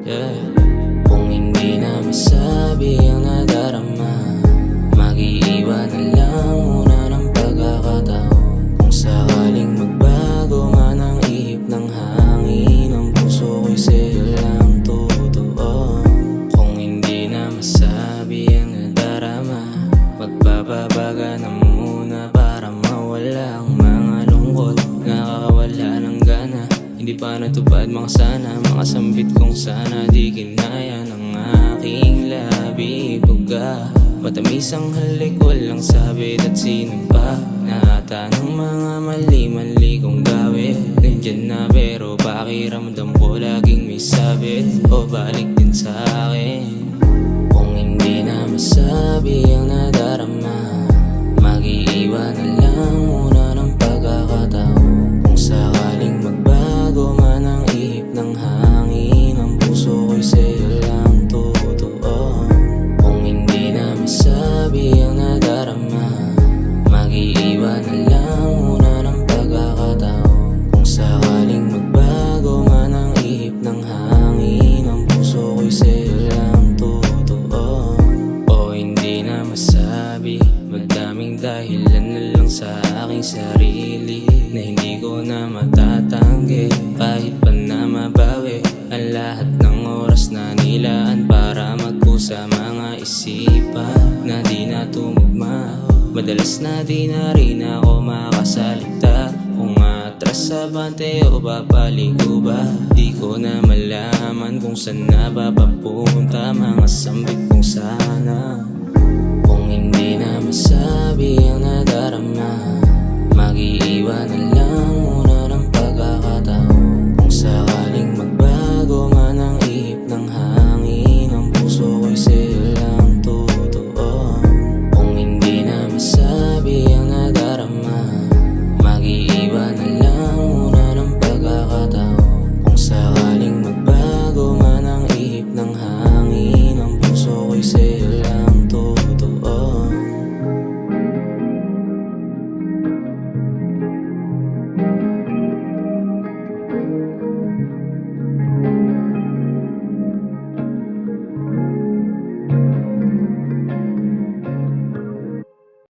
yeah. Kung hindi na masabi ang nadarama, mag-iiwan na lang muna ng pagkakataon. Kung sakaling magbago man ang ihip ng hangin, ang puso ko'y sa'yo lang totoo. Kung hindi na masabi ang nadarama, magpapabaga na muna para mawala ang mga lungkot. Nakakawala ng gana, hindi pa natupad mga sana, mga sambit kong sana di kinaya ng aking labi. Buga, matamis ang halik, walang sabit at sinumpa. Nahata ng mga mali-mali kong gawin. Nandyan na pero pakiramdam ko laging may sabit. O balik din sa akin. Kung hindi na masabi ang nadarama, mag-iiwan na lang muna ng pagkakataon. Kung sakaling magbago man ang ihip ng hangin, ang puso ko'y sa'yo lang totoo. Kung hindi na masabi ang nadarama, mag-iiwan na lang muna ng pagkakataon. Kung sakaling magbago man ang ihip ng hangin, ang puso ko'y sa'yo lang totoo. O hindi na masabi, madaming dahilan na lang sa aking sarili na hindi ko na matatanggi. Kahit pa na mabawi ang lahat ng oras na nilaan para magkusa mga isipan na di na tumugma. Madalas na di na rin ako makasalita. Kung atras sa bante o babaligo ba, di ko na malaman kung saan na papunta mga sambit kong sana. Kung hindi na masabi ang nadarama, mag-iiwan na lang